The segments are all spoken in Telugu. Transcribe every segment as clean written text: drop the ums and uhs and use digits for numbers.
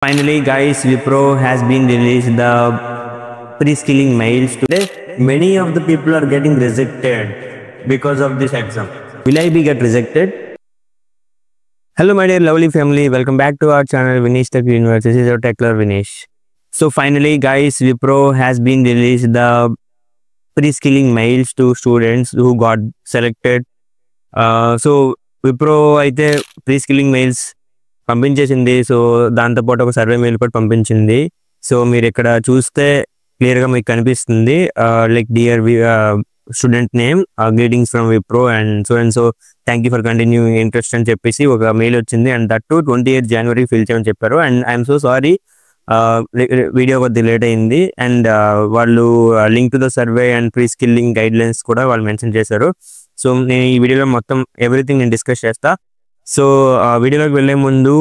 Finally, guys, Wipro has been released the pre-skilling mails today. Many of the people are getting rejected because of this exam. Will I be get rejected? Hello, my dear lovely family. Welcome back to our channel, Vinesh Tech Universe. This is your Techler Vinesh. So finally, guys, Wipro has been released the pre-skilling mails to students who got selected. So Wipro అయితే pre-skilling mails పంపించేసింది. సో దాంతోపాటు ఒక సర్వే మెయిల్ కూడా పంపించింది. సో మీరు ఇక్కడ చూస్తే క్లియర్గా మీకు కనిపిస్తుంది like dear student name greetings from Wipro and so thank you for continuing interest అని చెప్పేసి ఒక మెయిల్ వచ్చింది. And that to 28 January fill చేయమని చెప్పారు. And I'm so sorry, video కొద్ది లేట్ అయింది. అండ్ వాళ్ళు link to the survey and pre skilling guide lines కూడా వాళ్ళు మెన్షన్ చేశారు. సో నేను ఈ వీడియోలో మొత్తం ఎవ్రీథింగ్ నేను డిస్కస్ చేస్తా. సో వీడియోలోకి వెళ్ళే ముందు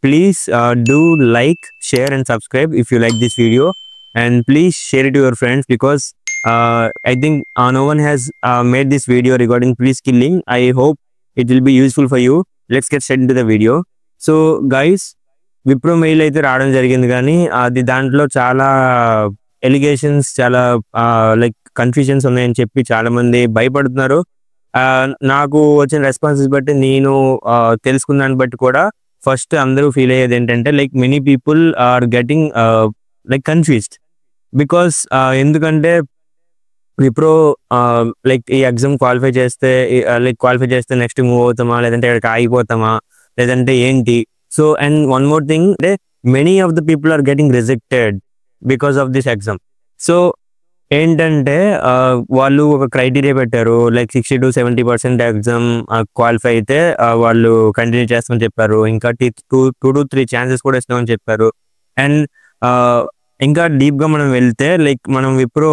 please do like, share and subscribe if you like this video, and please share it to your friends because I think no one has made this video regarding pre-skilling. I hope it will be useful for you. Let's get straight into the video. So guys, Wipro mail అయితే రావడం జరిగింది, కానీ అది దాంట్లో చాలా ఎలిగేషన్స్, చాలా లైక్ కన్ఫ్యూజన్స్ ఉన్నాయని చెప్పి చాలా మంది భయపడుతున్నారు. నాకు వచ్చిన రెస్పాన్సెస్ బట్టి, నేను తెలుసుకున్న దాన్ని బట్టి కూడా ఫస్ట్ అందరూ ఫీల్ అయ్యేది ఏంటంటే like many people are getting like confused because ఎందుకంటే విప్రో లైక్ ఈ ఎగ్జామ్ క్వాలిఫై చేస్తే నెక్స్ట్ మూవ్ అవుతామా, లేదంటే ఇక్కడికి ఆగిపోతామా, లేదంటే ఏంటి. So and one more thing, అంటే many of the people are getting rejected because of this exam. So ఏంటంటే వాళ్ళు ఒక క్రైటీరియా పెట్టారు, లైక్ 60 to 70% ఎగ్జామ్ క్వాలిఫై అయితే వాళ్ళు కంటిన్యూ చేస్తామని చెప్పారు. ఇంకా 2 to 3 ఛాన్సెస్ కూడా ఇస్తామని చెప్పారు. అండ్ ఇంకా డీప్గా మనం వెళ్తే లైక్ మనం Wipro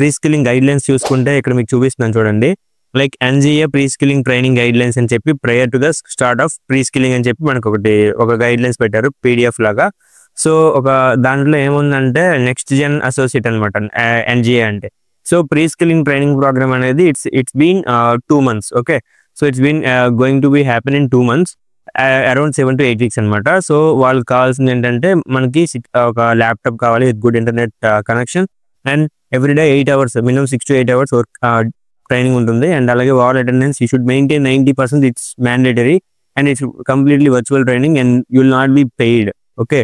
pre skilling guidelines చూసుకుంటే ఇక్కడ మీకు చూపిస్తున్నాను చూడండి. Like NGA pre skilling training guidelines అని చెప్పి prior to the start of pre skilling అని చెప్పి మనకు ఒక గైడ్ లైన్స్ పెట్టారు PDF లాగా. సో ఒక దాంట్లో ఏముందంటే నెక్స్ట్ జెన్ అసోసియేట్ అనమాట ఎన్జిఏ అంటే. So pre skilling training programme అనేది it's been 2 months. Okay, so it's been going to be happen in 2 months, around 7 to 8 weeks అనమాట. సో వాళ్ళకి కావాల్సింది ఏంటంటే మనకి ఒక ల్యాప్టాప్ కావాలి with good internet connection, and everyday 8 hours, minimum 6 to 8 hours work training ఉంటుంది. అండ్ అలాగే wall attendance you should maintain 90%. It's mandatory and it's completely virtual training and you will not be paid. Okay,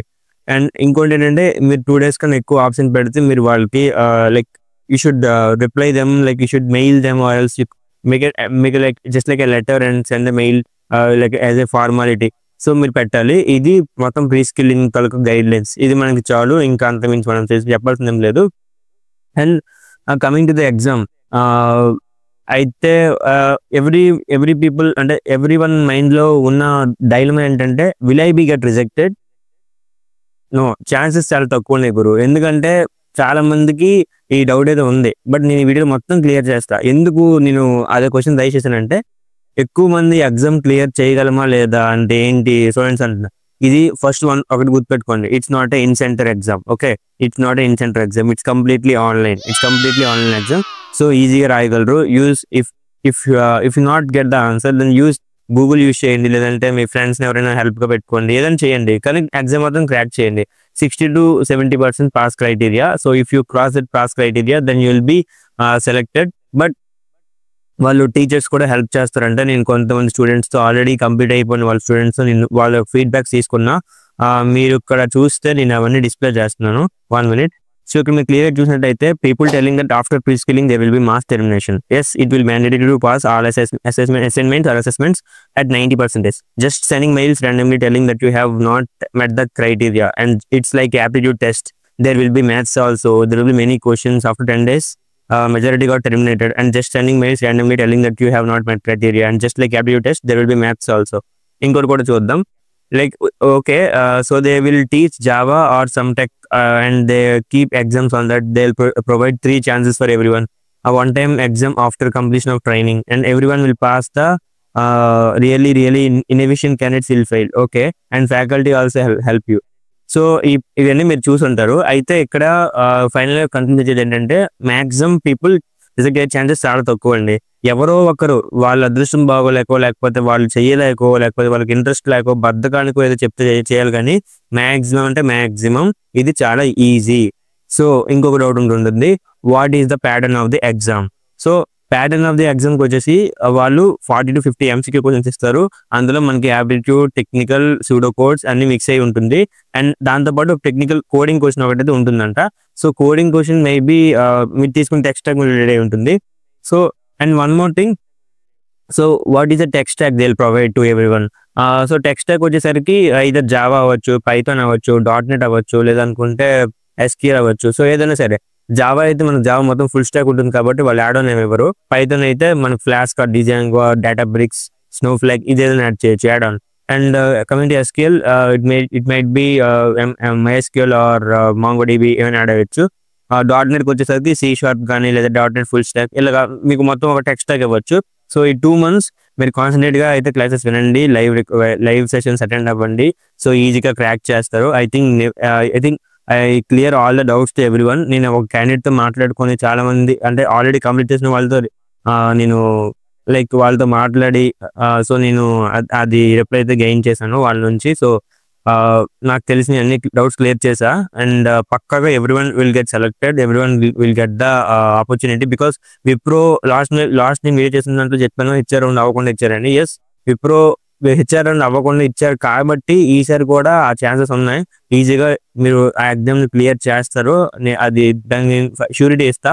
and ఇంకోటి ఏంటంటే మీరు 2 days కన్నా ఎక్కువ ఆప్షన్ పెడితే మీరు వాళ్ళకి like you should reply them, like you should mail them or else you make like just like a letter and send the mail like as a formality. So మీరు పెట్టాలి. ఇది మొత్తం ప్రీ స్కిల్లింగ్ తలకు గైడ్ లైన్స్. ఇది మనకి చాలు, ఇంకా అంతమించి మనం చెప్పాల్సింది ఏం లేదు. And coming to the exam, అయితే ఎవ్రీ పీపుల్ అంటే ఎవ్రీ వన్ మైండ్లో ఉన్న డైలమా ఏంటంటే will I be get rejected? No, chances చాలా తక్కువ ఉన్నాయి గురు. ఎందుకంటే చాలా మందికి ఈ డౌట్ అయితే ఉంది, బట్ నేను ఈ వీడియో మొత్తం క్లియర్ చేస్తా. ఎందుకు నేను అదే క్వశ్చన్ దయచేసానంటే, ఎక్కువ మంది ఎగ్జామ్ క్లియర్ చేయగలమా లేదా అంటే ఏంటి స్టూడెంట్స్ అంటున్నారు. ఇది ఫస్ట్ ఒకటి గుర్తుపెట్టుకోండి, it's not a in centre exam. Okay, it's not a in centre exam, it's completely online exam. So ఈజీగా రాయగలరు. Use if you not get the answer then use Google use చేయండి, లేదంటే మీ ఫ్రెండ్స్ని ఎవరైనా హెల్ప్గా పెట్టుకోండి, ఏదైనా చేయండి, కానీ ఎగ్జామ్ మాత్రం క్రాక్ చేయండి. 60 to 70% pass criteria. So if you cross that pass criteria then you will be selected. But వాళ్ళు టీచర్స్ కూడా హెల్ప్ చేస్తారంటే, నేను కొంతమంది స్టూడెంట్స్తో ఆల్రెడీ కంప్లీట్ అయిపోయిన వాళ్ళ స్టూడెంట్స్ నేను వాళ్ళ ఫీడ్బ్యాక్స్ తీసుకున్నా. మీరు ఇక్కడ చూస్తే నేను అవన్నీ డిస్ప్లే చేస్తున్నాను. 1 minute. సో ఇక్కడ మీరు క్లియర్గా చూసినట్టయితే people telling that after pre skilling there will be mass termination. Yes, it will mandatory to pass all assignments or assessments at 90%. Just sending mails randomly telling that you have not met the criteria, and it's like aptitude test. There will be maths also. There will be many questions. After 10 days, majority got terminated. And just sending mails randomly telling that you have not met criteria, and just like aptitude test, there will be maths also. ఇంకోటి కూడా చూద్దాం. Like okay, so they will teach Java or some tech, and they keep exams on that. They'll provide 3 chances for everyone. A one-time exam after completion of training, and everyone will pass the really inefficient candidates will fail. Okay, and faculty also help you. So ఇవన్నీ మీరు చూసుంటారు. అయితే ఇక్కడ ఫైనల్గా కన్క్లూడ్ చేసేది ఏంటంటే, మ్యాక్సిమం పీపుల్ రిజెక్ట్ అయ్యే ఛాన్సెస్ చాలా తక్కువ అండి. ఎవరో ఒకరు వాళ్ళ అదృష్టం బాగోలేకో, లేకపోతే వాళ్ళు చేయలేకో, లేకపోతే వాళ్ళకి ఇంట్రెస్ట్ లేకో, బద్ధకానికో ఏదో చెప్తే చేయాలి కానీ మాక్సిమం అంటే మాక్సిమం ఇది చాలా ఈజీ. సో ఇంకొక డౌట్ ఉంటుంది, what is the pattern of the exam? So pattern of the ఎగ్జామ్కి వచ్చేసి వాళ్ళు 40 to 50 MCQ క్వశ్చన్స్ ఇస్తారు. అందులో మనకి యాప్టిట్యూడ్, టెక్నికల్, సూడో కోడ్స్ అన్ని మిక్స్ అయి ఉంటుంది. అండ్ దాంతోపాటు టెక్నికల్ కోడింగ్ క్వశ్చన్ ఒకటైతే ఉంటుందంట. సో కోడింగ్ క్వశ్చన్ మేబీ మీరు తీసుకున్న టెక్స్ట్ స్టాక్ రిలేటెడ్ అయి ఉంటుంది. So and one more thing, so what is the tech stock they will provide to everyone? So tech stock వచ్చేసరికి ఇదర్ జావా అవ్వచ్చు, పైథాన్ అవ్వచ్చు, .NET అవ్వచ్చు, లేదనుకుంటే SQL అవ్వచ్చు. సో ఏదైనా సరే, జావా అయితే మనకు జావా మొత్తం ఫుల్ స్టాక్ ఉంటుంది కాబట్టి వాళ్ళు యాడ్ ఆన్ ఇవ్వరు. పైథాన్ అయితే మనకు ఫ్లాస్క్, డిజాంగో, డేటాబ్రిక్స్, స్నోఫ్లేక్ ఇది ఏదైనా యాడ్ చేయొచ్చు add on. And coming to SQL, it might be MySQL or MongoDB ఏమైనా యాడ్ అవ్వచ్చు. .NET వచ్చేసరికి C# కానీ లేదా .NET ఫుల్ స్టాక్ ఇలాగా మీకు మొత్తం ఒక టెక్ స్టాక్ ఇవ్వచ్చు. సో ఈ 2 months మీరు కాన్సన్ట్రేట్ గా అయితే క్లాసెస్ వినండి, లైవ్ సెషన్స్ అటెండ్ అవ్వండి. సో ఈజీగా క్రాక్ చేస్తారు. I think I clear all the doubts to everyone. నేను ఒక క్యాండిడేట్ తో మాట్లాడుకొని చాలా మంది అంటే ఆల్రెడీ కంప్లీట్ చేసిన వాళ్ళతో నేను వాళ్ళతో మాట్లాడి సో నేను అది రిప్లై అయితే గెయిన్ చేశాను వాళ్ళ నుంచి. సో నాకు తెలిసిన అన్ని డౌట్స్ క్లియర్ చేసా. అండ్ పక్కాగా everyone will get selected, everyone will get the opportunity. Because Wipro last నేను వీడియో చేసిన దాంట్లో చెప్పాను హెచ్ఆర్ రౌండ్ అవ్వకుండా ఇచ్చారని. ఎస్, విప్రో హెచ్ఆర్ రౌండ్ అవ్వకుండా ఇచ్చారు కాబట్టి ఈసారి కూడా ఆ ఛాన్సెస్ ఉన్నాయి. ఈజీగా మీరు ఆ ఎగ్జామ్ క్లియర్ చేస్తారు, అది దాన్ని షూరిటీ ఇస్తా.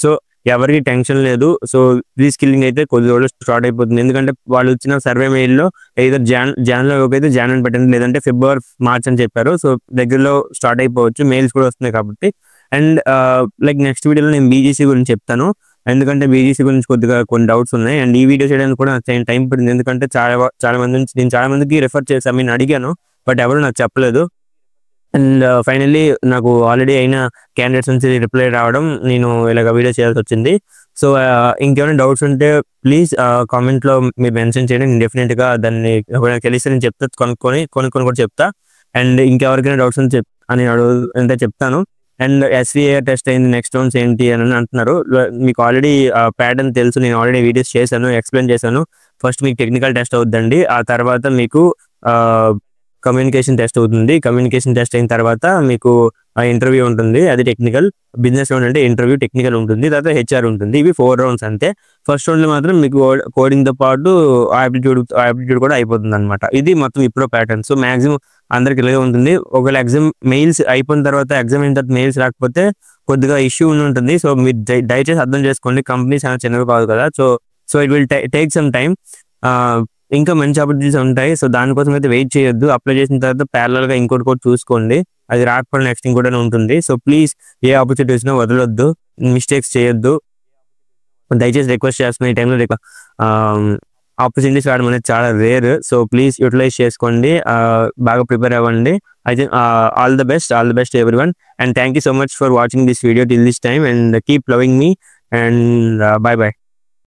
సో ఎవరికి టెన్షన్ లేదు. సో రీస్కిల్లింగ్ అయితే కొద్ది రోజులు స్టార్ట్ అయిపోతుంది. ఎందుకంటే వాళ్ళు ఇచ్చిన సర్వే మెయిల్లో ఏదో జాన్లో అయితే జాన్ అని పెట్టండి, లేదంటే February, March అని చెప్పారు. సో దగ్గరలో స్టార్ట్ అయిపోవచ్చు, మెయిల్స్ కూడా వస్తున్నాయి కాబట్టి. అండ్ నెక్స్ట్ వీడియోలో నేను BGC గురించి చెప్తాను, ఎందుకంటే BGC గురించి కొద్దిగా కొన్ని డౌట్స్ ఉన్నాయి. అండ్ ఈ వీడియో చేయడానికి కూడా నాకు టైం పడింది, ఎందుకంటే చాలా మందికి రెఫర్ చేసి నేను అడిగాను, బట్ ఎవరు నాకు చెప్పలేదు. అండ్ ఫైనల్లీ నాకు ఆల్రెడీ అయిన క్యాండిడేట్స్ నుంచి రిప్లై రావడం నేను ఇలాగ వీడియో చేయాల్సి వచ్చింది. సో ఇంకేమైనా డౌట్స్ ఉంటే ప్లీజ్ కామెంట్లో మీరు మెన్షన్ చేయండి. నేను డెఫినెట్గా దాన్ని తెలిస్తే నేను కొనుక్కొని కూడా చెప్తా. అండ్ ఇంకెవరికైనా డౌట్స్ అని అంటే చెప్తాను. అండ్ SVA టెస్ట్ అయింది, నెక్స్ట్ రౌండ్స్ ఏంటి అని అంటున్నారు. మీకు ఆల్రెడీ ప్యాటర్న్ తెలుసు, నేను ఆల్రెడీ వీడియోస్ చేశాను, ఎక్స్ప్లెయిన్ చేశాను. ఫస్ట్ మీకు టెక్నికల్ టెస్ట్ అవుతుందండి, ఆ తర్వాత మీకు కమ్యూనికేషన్ టెస్ట్ అవుతుంది. కమ్యూనికేషన్ టెస్ట్ అయిన తర్వాత మీకు ఇంటర్వ్యూ ఉంటుంది, అది టెక్నికల్. బిజినెస్ రౌండ్ అంటే ఇంటర్వ్యూ, టెక్నికల్ ఉంటుంది, తర్వాత HR ఉంటుంది. ఇవి 4 rounds అంతే. ఫస్ట్ రౌండ్ లో మాత్రం మీకు కోడింగ్ తో పాటు ఆప్టిట్యూడ్ కూడా అయిపోతుంది అనమాట. ఇది మొత్తం ఇప్పుడు ప్యాటర్న్. సో మాక్సిమం అందరికి ఇలాగే ఉంటుంది. ఒకవేళ ఎగ్జామ్ మెయిల్స్ అయిపోయిన తర్వాత ఎగ్జామ్ అయిన తర్వాత మెయిల్స్ రాకపోతే కొద్దిగా ఇష్యూ ఉంటుంది. సో మీరు దయచేసి అర్థం చేసుకోండి, కంపెనీస్ చాలా చిన్నవి కాదు కదా. So it will take some time. ఇంకా మంచి ఆపర్చునిటీస్ ఉంటాయి. సో దానికోసం అయితే వెయిట్ చేయొద్దు. అప్లై చేసిన తర్వాత ప్యారలల్ గా ఇంకోటి కూడా చూసుకోండి, అది రాకపోతే నెక్స్ట్ ఇంకోటి ఉంటుంది. సో ప్లీజ్ ఏ ఆపర్చునిటీస్ వదలొద్దు, మిస్టేక్స్ చేయొద్దు. దయచేసి రిక్వెస్ట్ చేస్తున్నాను, ఈ టైంలో ఆపర్చునిటీస్ రావడం అనేది చాలా రేర్. సో ప్లీజ్ యూటిలైజ్ చేసుకోండి, బాగా ప్రిపేర్ అవ్వండి. I think all the best to everyone, and thank you so much for watching this video till this time, and keep loving me, and bye bye.